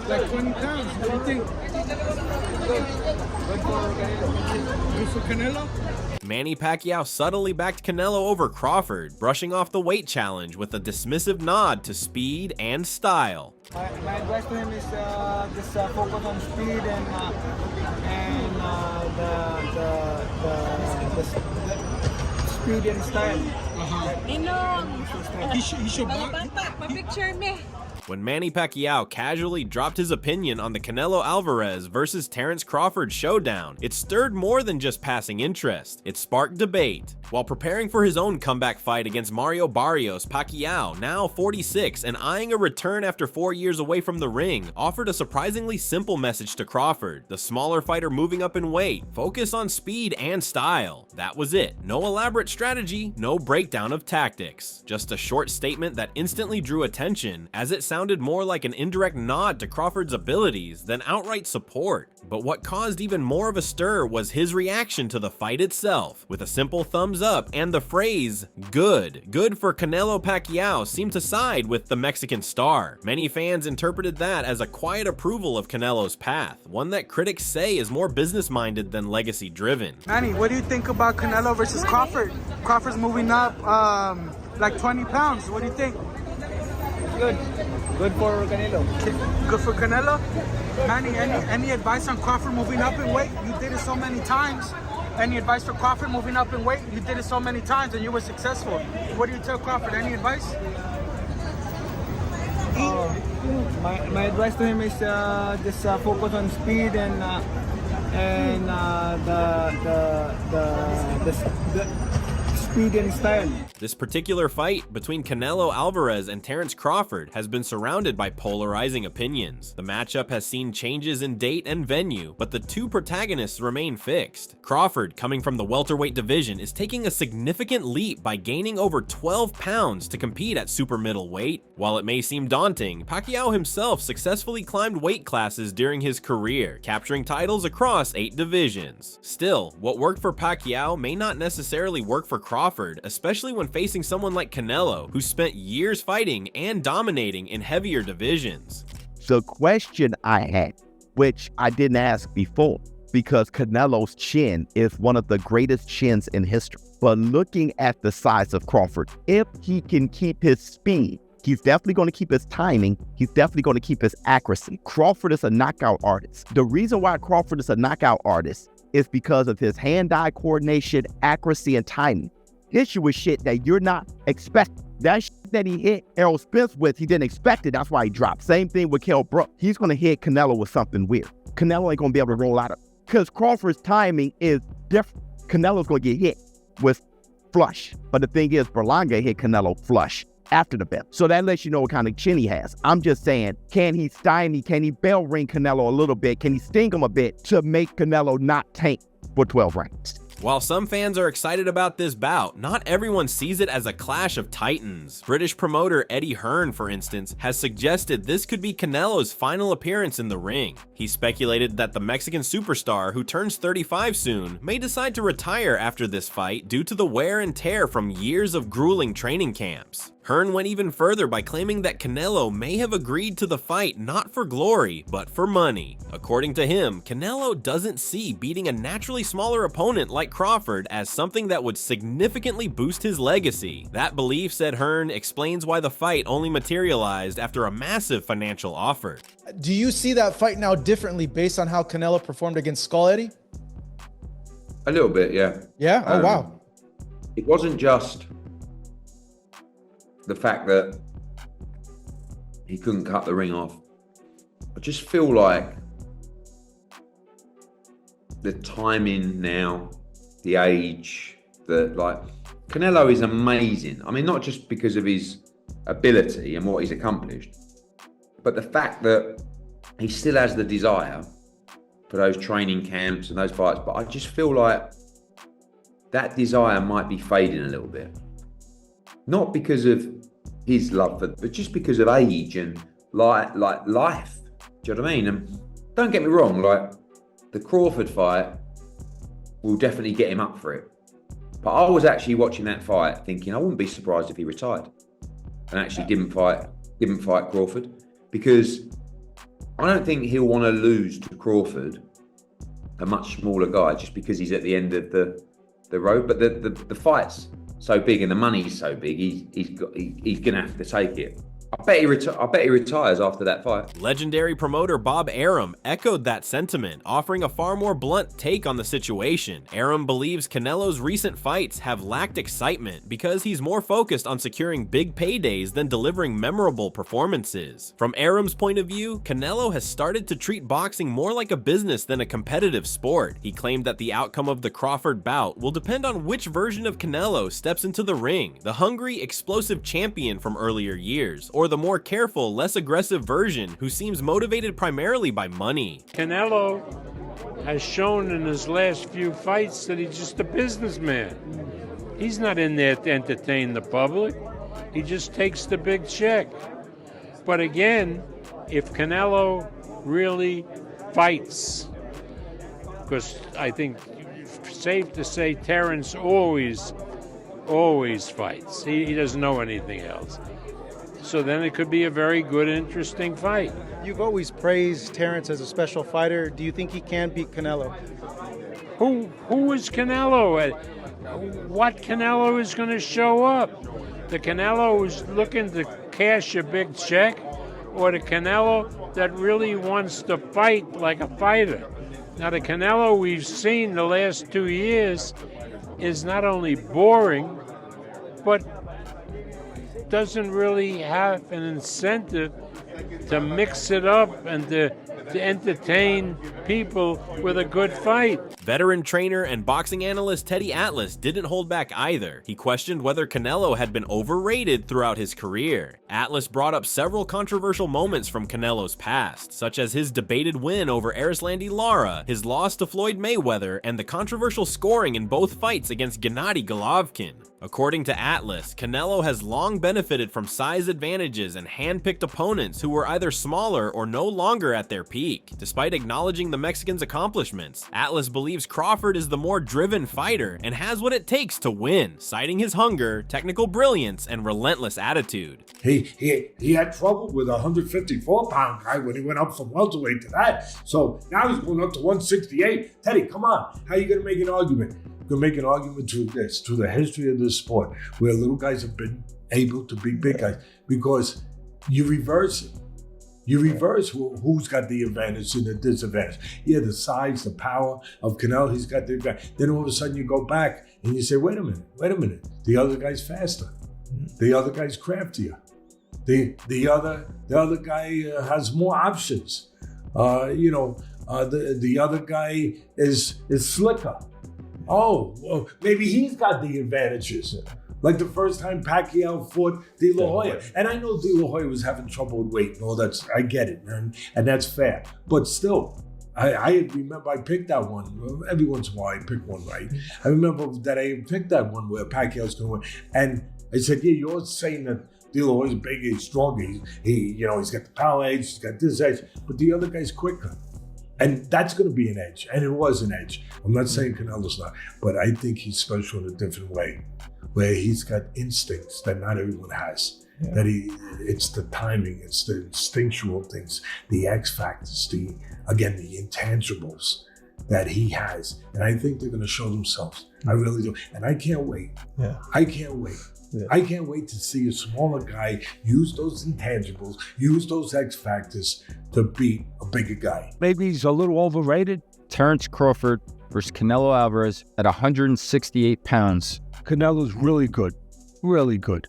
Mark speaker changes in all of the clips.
Speaker 1: like 20 pounds. What do you think? Good for Canelo?
Speaker 2: Manny Pacquiao subtly backed Canelo over Crawford, brushing off the weight challenge with a dismissive nod to speed and style.
Speaker 3: My advice to him is just focus on speed and the speed and style.
Speaker 1: He should
Speaker 4: Picture me.
Speaker 2: When Manny Pacquiao casually dropped his opinion on the Canelo Alvarez versus Terence Crawford showdown, it stirred more than just passing interest. It sparked debate. While preparing for his own comeback fight against Mario Barrios, Pacquiao, now 46 and eyeing a return after 4 years away from the ring, offered a surprisingly simple message to Crawford, the smaller fighter moving up in weight. Focus on speed and style. That was it. No elaborate strategy, no breakdown of tactics. Just a short statement that instantly drew attention, as it sounded more like an indirect nod to Crawford's abilities than outright support. But what caused even more of a stir was his reaction to the fight itself, with a simple thumbs up and the phrase, "good." Good for Canelo Pacquiao seemed to side with the Mexican star. Many fans interpreted that as a quiet approval of Canelo's path, one that critics say is more business-minded than legacy-driven.
Speaker 3: Manny, what do you think about Canelo versus Crawford? Crawford's moving up like 20 pounds. What do you think?
Speaker 5: Good. Good for Canelo.
Speaker 3: Good for Canelo? Manny, any advice on Crawford moving up in weight? You did it so many times. Any advice for Crawford moving up in weight? You did it so many times and you were successful. What do you tell Crawford? Any advice?
Speaker 5: My advice to him is just focus on speed and the speed and style.
Speaker 2: This particular fight between Canelo Alvarez and Terence Crawford has been surrounded by polarizing opinions. The matchup has seen changes in date and venue, but the two protagonists remain fixed. Crawford, coming from the welterweight division, is taking a significant leap by gaining over 12 pounds to compete at super middleweight. While it may seem daunting, Pacquiao himself successfully climbed weight classes during his career, capturing titles across 8 divisions. Still, what worked for Pacquiao may not necessarily work for Crawford, especially when facing someone like Canelo, who spent years fighting and dominating in heavier divisions.
Speaker 6: The question I had, which I didn't ask before, because Canelo's chin is one of the greatest chins in history. But looking at the size of Crawford, if he can keep his speed, he's definitely going to keep his timing. He's definitely going to keep his accuracy. Crawford is a knockout artist. The reason why Crawford is a knockout artist is because of his hand-eye coordination, accuracy, and timing. Hits you with shit that you're not expecting. That shit that he hit Errol Spence with, he didn't expect it. That's why he dropped. Same thing with Kell Brook. He's going to hit Canelo with something weird. Canelo ain't going to be able to roll out of it. Because Crawford's timing is different. Canelo's going to get hit with flush. But the thing is, Berlanga hit Canelo flush after the bell. So that lets you know what kind of chin he has. I'm just saying, can he stymie? Can he bell ring Canelo a little bit? Can he sting him a bit to make Canelo not tank for 12 rounds?
Speaker 2: While some fans are excited about this bout, not everyone sees it as a clash of titans. British promoter Eddie Hearn, for instance, has suggested this could be Canelo's final appearance in the ring. He speculated that the Mexican superstar, who turns 35 soon, may decide to retire after this fight due to the wear and tear from years of grueling training camps. Hearn went even further by claiming that Canelo may have agreed to the fight not for glory, but for money. According to him, Canelo doesn't see beating a naturally smaller opponent like Crawford as something that would significantly boost his legacy. That belief, said Hearn, explains why the fight only materialized after a massive financial offer.
Speaker 7: Do you see that fight now differently based on how Canelo performed against Skull Eddie?
Speaker 8: A little bit, yeah.
Speaker 7: Yeah? Oh, wow.
Speaker 8: It wasn't just the fact that he couldn't cut the ring off. I just feel like the timing now, the age, Canelo is amazing. I mean, not just because of his ability and what he's accomplished, but the fact that he still has the desire for those training camps and those fights. But I just feel like that desire might be fading a little bit. Not because of his love, but just because of age and life. Do you know what I mean? And don't get me wrong, like the Crawford fight will definitely get him up for it. But I was actually watching that fight thinking I wouldn't be surprised if he retired and actually didn't fight Crawford, because I don't think he'll want to lose to Crawford, a much smaller guy, just because he's at the end of the road. But the fight's so big and the money's so big, he's gonna have to take it. I bet he retires after that fight.
Speaker 2: Legendary promoter Bob Arum echoed that sentiment, offering a far more blunt take on the situation. Arum believes Canelo's recent fights have lacked excitement because he's more focused on securing big paydays than delivering memorable performances. From Arum's point of view, Canelo has started to treat boxing more like a business than a competitive sport. He claimed that the outcome of the Crawford bout will depend on which version of Canelo steps into the ring, the hungry, explosive champion from earlier years, or the more careful, less aggressive version who seems motivated primarily by money.
Speaker 9: Canelo has shown in his last few fights that he's just a businessman. He's not in there to entertain the public. He just takes the big check. But again, if Canelo really fights, because I think it's safe to say Terence always fights. He doesn't know anything else. So then it could be a very good, interesting fight.
Speaker 7: You've always praised Terence as a special fighter. Do you think he can beat Canelo?
Speaker 9: Who is Canelo? What Canelo is going to show up? The Canelo who's looking to cash a big check, or the Canelo that really wants to fight like a fighter? Now, the Canelo we've seen the last 2 years is not only boring, but doesn't really have an incentive to mix it up and to entertain people with a good fight.
Speaker 2: Veteran trainer and boxing analyst Teddy Atlas didn't hold back either. He questioned whether Canelo had been overrated throughout his career. Atlas brought up several controversial moments from Canelo's past, such as his debated win over Erislandy Lara, his loss to Floyd Mayweather, and the controversial scoring in both fights against Gennady Golovkin. According to Atlas, Canelo has long benefited from size advantages and hand-picked opponents who were either smaller or no longer at their peak. Despite acknowledging the Mexican's accomplishments, Atlas believes Crawford is the more driven fighter and has what it takes to win, citing his hunger, technical brilliance, and relentless attitude.
Speaker 10: He had trouble with a 154-pound guy when he went up from welterweight to that. So now he's going up to 168. Teddy, come on. How are you going to make an argument? You can make an argument to this, to the history of this sport, where little guys have been able to beat big guys, because you reverse it. You reverse who's got the advantage and the disadvantage. Yeah, the size, the power of Canelo, he's got the advantage. Then all of a sudden you go back and you say, wait a minute. The other guy's faster. The other guy's craftier. The other guy has more options. The other guy is slicker. Oh, well, maybe he's got the advantages. Like the first time Pacquiao fought De La Hoya. And I know De La Hoya was having trouble with weight and all that. I get it, man. And that's fair. But still, I remember I picked that one. Every once in a while I pick one right. I remember that I picked that one where Pacquiao's going to win. And I said, yeah, you're saying that De La Hoya's big, he's stronger. He's got the power edge, he's got this edge. But the other guy's quicker. And that's going to be an edge. And it was an edge. I'm not saying Canelo's not, but I think he's special in a different way, where he's got instincts that not everyone has. Yeah. That it's the timing, it's the instinctual things, the X factors, the intangibles that he has. And I think they're going to show themselves. I really do. And I can't wait. Yeah. I can't wait. Yeah. I can't wait to see a smaller guy use those intangibles, use those X factors to beat a bigger guy.
Speaker 11: Maybe he's a little overrated. Terence Crawford versus Canelo Alvarez at 168 pounds.
Speaker 10: Canelo's really good.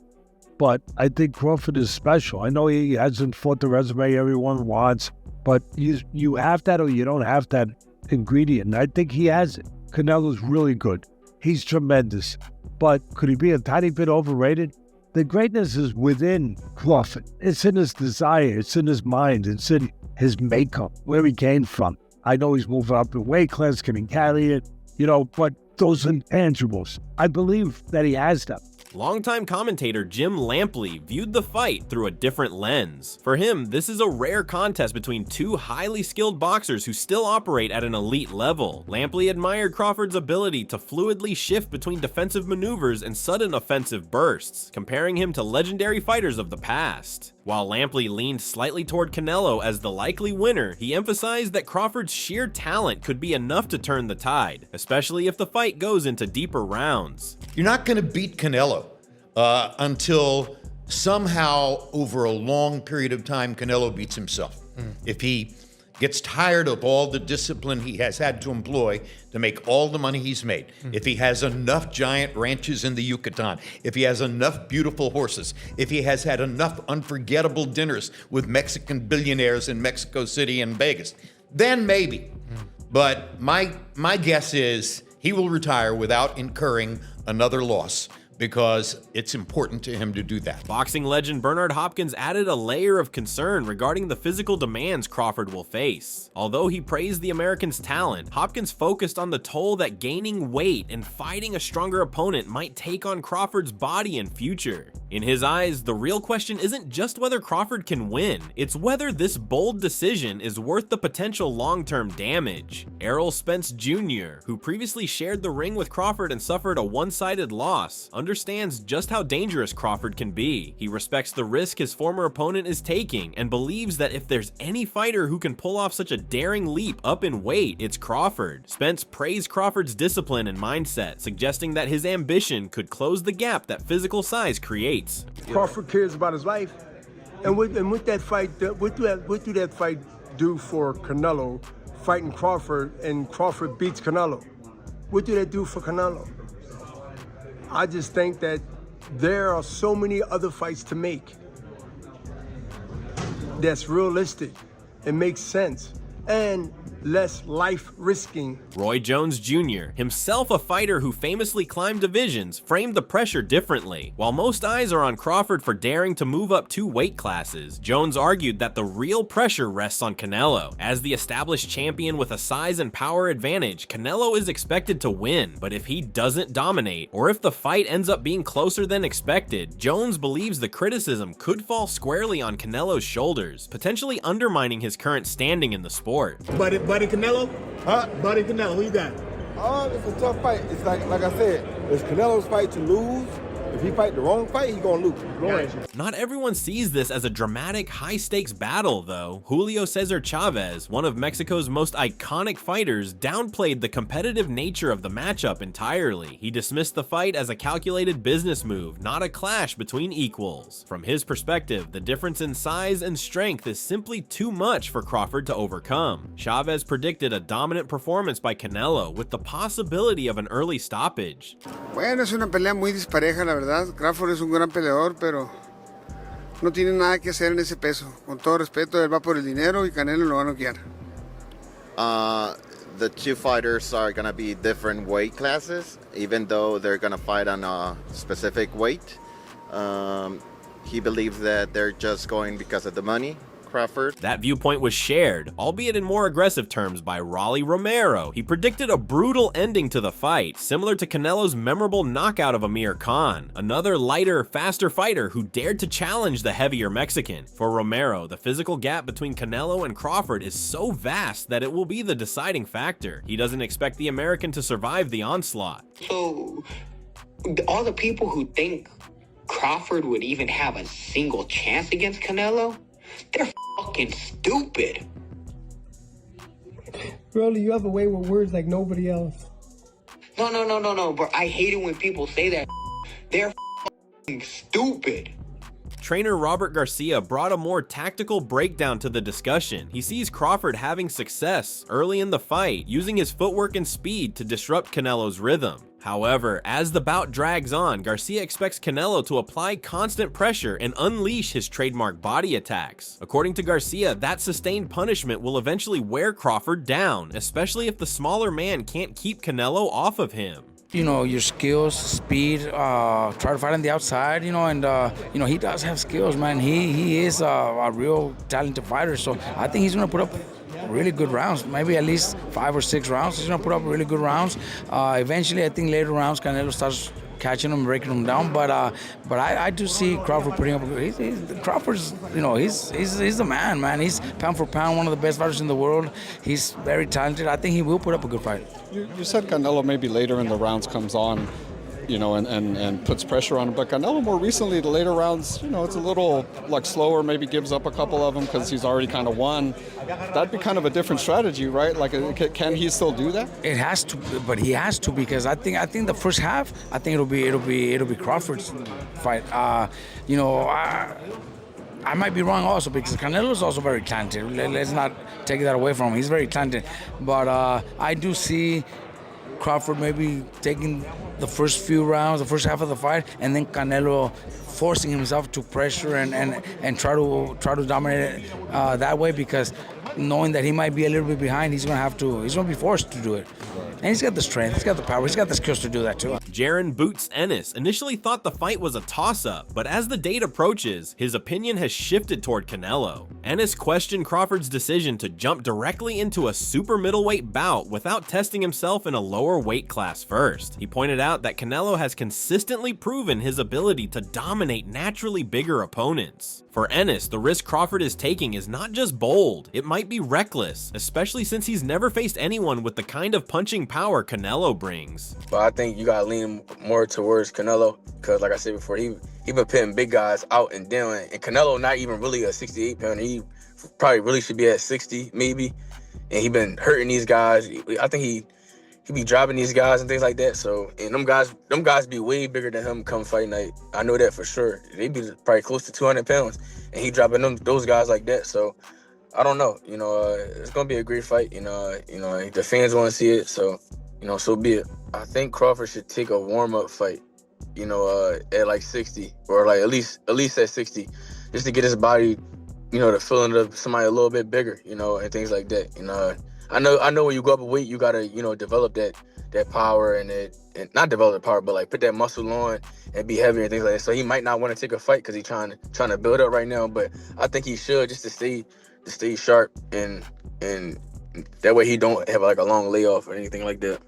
Speaker 10: But I think Crawford is special. I know he hasn't fought the resume everyone wants, but you have that or you don't have that ingredient. I think he has it. Canelo's really good. He's tremendous. But could he be a tiny bit overrated? The greatness is within Crawford. It's in his desire. It's in his mind. It's in his makeup, where he came from. I know he's moving up in weight class. Can he carry it? But those intangibles, I believe that he has them.
Speaker 2: Longtime commentator Jim Lampley viewed the fight through a different lens. For him, this is a rare contest between two highly skilled boxers who still operate at an elite level. Lampley admired Crawford's ability to fluidly shift between defensive maneuvers and sudden offensive bursts, comparing him to legendary fighters of the past. While Lampley leaned slightly toward Canelo as the likely winner, he emphasized that Crawford's sheer talent could be enough to turn the tide, especially if the fight goes into deeper rounds.
Speaker 12: You're not going to beat Canelo until somehow over a long period of time Canelo beats himself. If he gets tired of all the discipline he has had to employ to make all the money he's made, if he has enough giant ranches in the Yucatan, if he has enough beautiful horses, if he has had enough unforgettable dinners with Mexican billionaires in Mexico City and Vegas, then maybe. But my guess is he will retire without incurring another loss, because it's important to him to do that.
Speaker 2: Boxing legend Bernard Hopkins added a layer of concern regarding the physical demands Crawford will face. Although he praised the American's talent, Hopkins focused on the toll that gaining weight and fighting a stronger opponent might take on Crawford's body and future. In his eyes, the real question isn't just whether Crawford can win, it's whether this bold decision is worth the potential long-term damage. Errol Spence Jr., who previously shared the ring with Crawford and suffered a one-sided loss, understands just how dangerous Crawford can be. He respects the risk his former opponent is taking and believes that if there's any fighter who can pull off such a daring leap up in weight, it's Crawford. Spence praised Crawford's discipline and mindset, suggesting that his ambition could close the gap that physical size creates.
Speaker 13: Crawford cares about his life, and with that fight, what do that fight do for Canelo? Fighting Crawford and Crawford beats Canelo. What do that do for Canelo? I just think that there are so many other fights to make that's realistic and makes sense and less life-risking.
Speaker 2: Roy Jones Jr., himself a fighter who famously climbed divisions, framed the pressure differently. While most eyes are on Crawford for daring to move up 2 weight classes, Jones argued that the real pressure rests on Canelo. As the established champion with a size and power advantage, Canelo is expected to win, but if he doesn't dominate, or if the fight ends up being closer than expected, Jones believes the criticism could fall squarely on Canelo's shoulders, potentially undermining his current standing in the sport.
Speaker 14: Buddy Canelo? Huh? Buddy Canelo, who you got?
Speaker 15: It's a tough fight. It's like I said, it's Canelo's fight to lose. If he fight the wrong fight, he gonna lose.
Speaker 2: Not everyone sees this as a dramatic, high-stakes battle, though. Julio Cesar Chavez, one of Mexico's most iconic fighters, downplayed the competitive nature of the matchup entirely. He dismissed the fight as a calculated business move, not a clash between equals. From his perspective, the difference in size and strength is simply too much for Crawford to overcome. Chavez predicted a dominant performance by Canelo, with the possibility of an early stoppage.
Speaker 16: Bueno, es una pelea muy dispareja, la verdad. Crawford es un gran peleador, pero no tiene nada que hacer en ese peso. Con todo respeto, él va por el dinero y Canelo lo va a noquear.
Speaker 17: The two fighters are going to be different weight classes, even though they're going to fight on a specific weight. He believes that they're just going because of the money. Crawford.
Speaker 2: That viewpoint was shared, albeit in more aggressive terms, by Rolly Romero. He predicted a brutal ending to the fight, similar to Canelo's memorable knockout of Amir Khan, another lighter, faster fighter who dared to challenge the heavier Mexican. For Romero, the physical gap between Canelo and Crawford is so vast that it will be the deciding factor. He doesn't expect the American to survive the onslaught.
Speaker 18: So, all the people who think Crawford would even have a single chance against Canelo, they're fucking stupid.
Speaker 19: Really, you have a way with words like nobody else.
Speaker 18: No, bro. I hate it when people say that. They're fucking stupid.
Speaker 2: Trainer Robert Garcia brought a more tactical breakdown to the discussion. He sees Crawford having success early in the fight, using his footwork and speed to disrupt Canelo's rhythm. However, as the bout drags on, Garcia expects Canelo to apply constant pressure and unleash his trademark body attacks. According to Garcia, that sustained punishment will eventually wear Crawford down, especially if the smaller man can't keep Canelo off of him.
Speaker 20: You know, your skills, speed, try to fight on the outside, you know, and, you know, he does have skills, man. He is a real talented fighter, so I think he's going to put up really good rounds, maybe at least 5 or 6 rounds. He's going to put up really good rounds. Eventually, I think later rounds, Canelo starts catching him, breaking him down. But I do see Crawford putting up. Crawford's, you know, he's the man. He's pound for pound one of the best fighters in the world. He's very talented. I think he will put up a good fight.
Speaker 21: You said Canelo maybe later in the rounds comes on. you know, and puts pressure on him. But Canelo more recently, the later rounds, you know, it's a little like slower, maybe gives up a couple of them because he's already kind of won. That'd be kind of a different strategy, right? Like, can he still do that?
Speaker 20: It has to, but he has to, because I think the first half, I think it'll be Crawford's fight. You know, I might be wrong also, because Canelo is also very talented. Let's not take that away from him. He's very talented, but I do see Crawford maybe taking the first few rounds, the first half of the fight, and then Canelo forcing himself to pressure and try to dominate it that way, because knowing that he might be a little bit behind, he's gonna be forced to do it. And he's got the strength, he's got the power, he's got the skills to do that too.
Speaker 2: Jaron Boots Ennis initially thought the fight was a toss-up, but as the date approaches, his opinion has shifted toward Canelo. Ennis questioned Crawford's decision to jump directly into a super middleweight bout without testing himself in a lower weight class first. He pointed out that Canelo has consistently proven his ability to dominate naturally bigger opponents. For Ennis, the risk Crawford is taking is not just bold, it might be reckless, especially since he's never faced anyone with the kind of punching power Canelo brings.
Speaker 22: But I think you gotta lean more towards Canelo, because like I said before, he been putting big guys out and down, and Canelo not even really a 68 pounder. He probably really should be at 60 maybe, and he been hurting these guys. I think he be dropping these guys and things like that. So, and them guys be way bigger than him come fight night. I know that for sure. They be probably close to 200 pounds, and he dropping those guys like that. So, I don't know. You know, it's gonna be a great fight. You know, the fans want to see it. So, you know, so be it. I think Crawford should take a warm-up fight. You know, at like 60, or like at least at 60, just to get his body, you know, the feeling of somebody a little bit bigger. You know, and things like that. You know. I know when you go up a weight, you gotta, you know, develop that power and not develop the power, but like put that muscle on and be heavier and things like that. So he might not want to take a fight because he's trying to build up right now. But I think he should, just to stay sharp and that way he don't have like a long layoff or anything like that.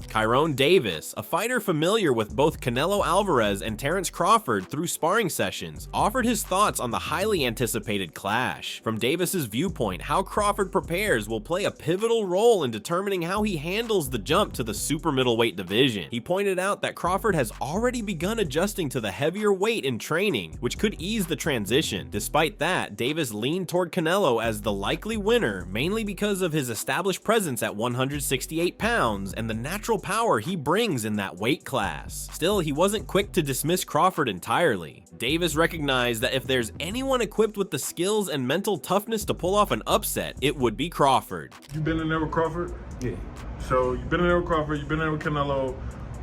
Speaker 2: Kyrone Davis, a fighter familiar with both Canelo Alvarez and Terence Crawford through sparring sessions, offered his thoughts on the highly anticipated clash. From Davis's viewpoint, how Crawford prepares will play a pivotal role in determining how he handles the jump to the super middleweight division. He pointed out that Crawford has already begun adjusting to the heavier weight in training, which could ease the transition. Despite that, Davis leaned toward Canelo as the likely winner, mainly because of his established presence at 168 pounds and the natural power he brings in that weight class. Still, he wasn't quick to dismiss Crawford entirely. Davis recognized that if there's anyone equipped with the skills and mental toughness to pull off an upset, it would be Crawford.
Speaker 1: You've been in there with Crawford?
Speaker 21: Yeah.
Speaker 1: So you've been in there with Crawford, you've been in there with Canelo.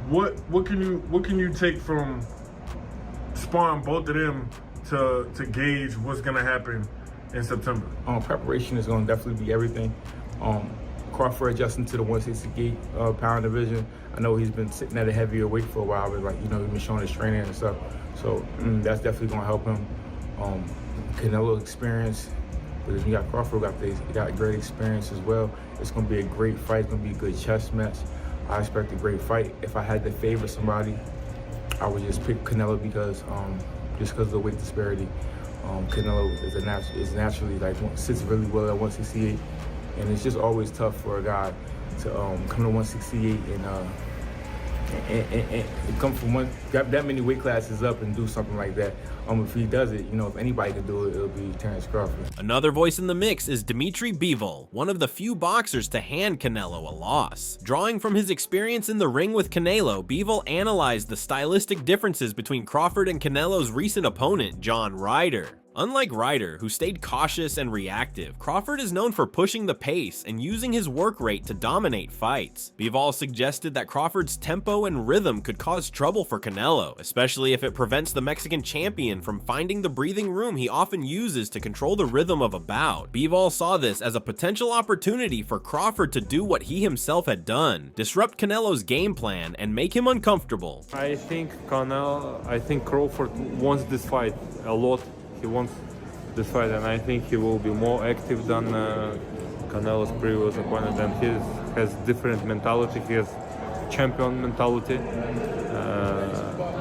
Speaker 1: What can you take from sparring both of them to gauge what's gonna happen in September?
Speaker 5: Preparation is gonna definitely be everything. Crawford adjusting to the 168 pound division. I know he's been sitting at a heavier weight for a while, but like, you know, he's been showing his training and stuff. So that's definitely gonna help him. Canelo experience, but then you got Crawford, got great experience as well. It's gonna be a great fight. It's gonna be a good chess match. I expect a great fight. If I had to favor somebody, I would just pick Canelo because of the weight disparity. Canelo is naturally like sits really well at 168. And it's just always tough for a guy to come to 168 and come from that many weight classes up and do something like that. If he does it, you know, if anybody could do it, it'll be Terence Crawford.
Speaker 2: Another voice in the mix is Dimitri Bivol, one of the few boxers to hand Canelo a loss. Drawing from his experience in the ring with Canelo, Bivol analyzed the stylistic differences between Crawford and Canelo's recent opponent, John Ryder. Unlike Ryder, who stayed cautious and reactive, Crawford is known for pushing the pace and using his work rate to dominate fights. Bivol suggested that Crawford's tempo and rhythm could cause trouble for Canelo, especially if it prevents the Mexican champion from finding the breathing room he often uses to control the rhythm of a bout. Bivol saw this as a potential opportunity for Crawford to do what he himself had done, disrupt Canelo's game plan and make him uncomfortable.
Speaker 23: I think Crawford wants this fight a lot. He wants this fight, and I think he will be more active than Canelo's previous opponent, and he has different mentality. He has champion mentality.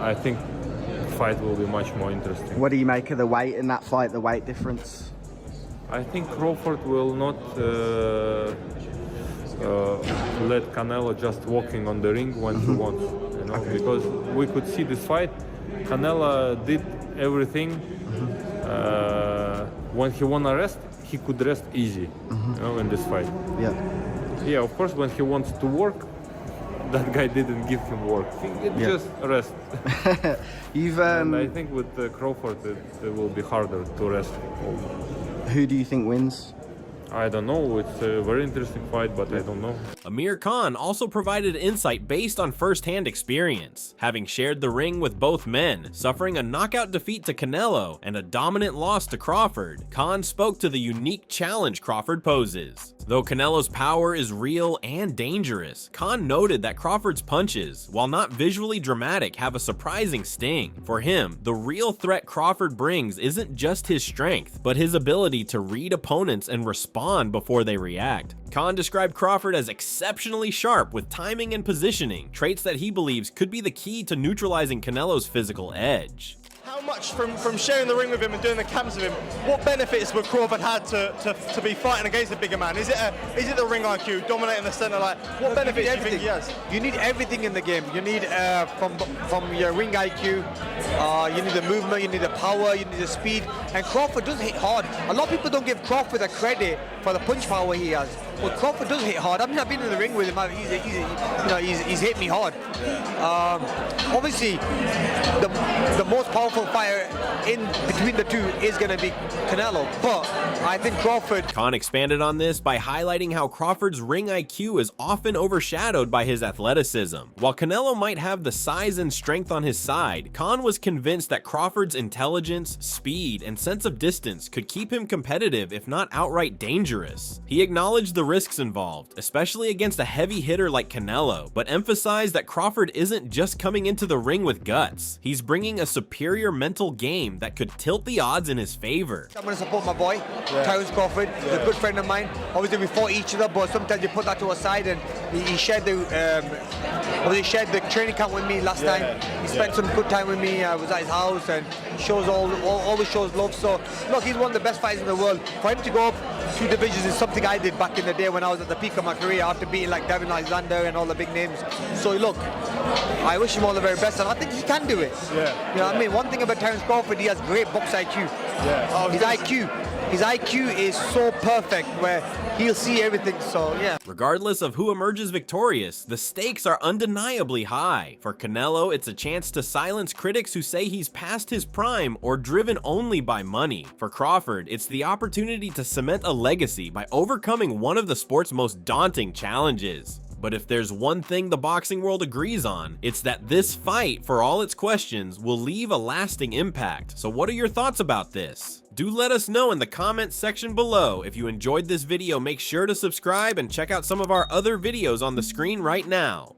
Speaker 23: I think the fight will be much more interesting.
Speaker 24: What do you make of the weight in that fight, the weight difference?
Speaker 23: I think Crawford will not let Canelo just walking on the ring when he wants. know, because we could see this fight. Canelo did everything. When he won a rest, he could rest easy, you know, in this fight. Yeah, of course, when he wants to work, that guy didn't give him work. He just rest.
Speaker 24: And
Speaker 23: I think with Crawford, it will be harder to rest.
Speaker 24: Who do you think wins?
Speaker 23: I don't know. It's a very interesting fight, but I don't know.
Speaker 2: Amir Khan also provided insight based on first-hand experience, having shared the ring with both men, suffering a knockout defeat to Canelo and a dominant loss to Crawford. Khan spoke to the unique challenge Crawford poses. Though Canelo's power is real and dangerous, Khan noted that Crawford's punches, while not visually dramatic, have a surprising sting. For him, the real threat Crawford brings isn't just his strength, but his ability to read opponents and respond before they react. Khan described Crawford as exceptionally sharp with timing and positioning, traits that he believes could be the key to neutralizing Canelo's physical edge.
Speaker 3: How much from sharing the ring with him and doing the camps with him, what benefits would Crawford had to be fighting against a bigger man? Is it the ring IQ, dominating the center? Like, what benefits do you think he has?
Speaker 4: You need everything in the game. You need from your ring IQ, you need the movement, you need the power, you need the speed. And Crawford does hit hard. A lot of people don't give Crawford the credit for the punch power he has. Well, Crawford does hit hard. I mean, I've been in the ring with him. He's hit me hard. Obviously, the most powerful fighter in between the two is going to be Canelo, but I think Crawford.
Speaker 2: Khan expanded on this by highlighting how Crawford's ring IQ is often overshadowed by his athleticism. While Canelo might have the size and strength on his side, Khan was convinced that Crawford's intelligence, speed, and sense of distance could keep him competitive, if not outright dangerous. He acknowledged the risks involved, especially against a heavy hitter like Canelo, but emphasized that Crawford isn't just coming into the ring with guts. He's bringing a superior mental game that could tilt the odds in his favor.
Speaker 4: I'm going to support my boy, Terence Crawford. He's a good friend of mine. Obviously, we fought each other, but sometimes you put that to a side, and he shared the training camp with me last time. He spent some good time with me. I was at his house, and he always shows love. So, look, he's one of the best fighters in the world. For him to go up 2 divisions is something I did back in the day when I was at the peak of my career after beating like Devin Alexander and all the big names. So, look, I wish him all the very best, and I think he can do it. You know what I mean? One thing about Terence Crawford, he has great box IQ. His IQ is so perfect where he'll see everything, so yeah.
Speaker 2: Regardless of who emerges victorious, the stakes are undeniably high. For Canelo, it's a chance to silence critics who say he's past his prime or driven only by money. For Crawford, it's the opportunity to cement a legacy by overcoming one of the sport's most daunting challenges. But if there's one thing the boxing world agrees on, it's that this fight, for all its questions, will leave a lasting impact. So what are your thoughts about this? Do let us know in the comments section below. If you enjoyed this video, make sure to subscribe and check out some of our other videos on the screen right now.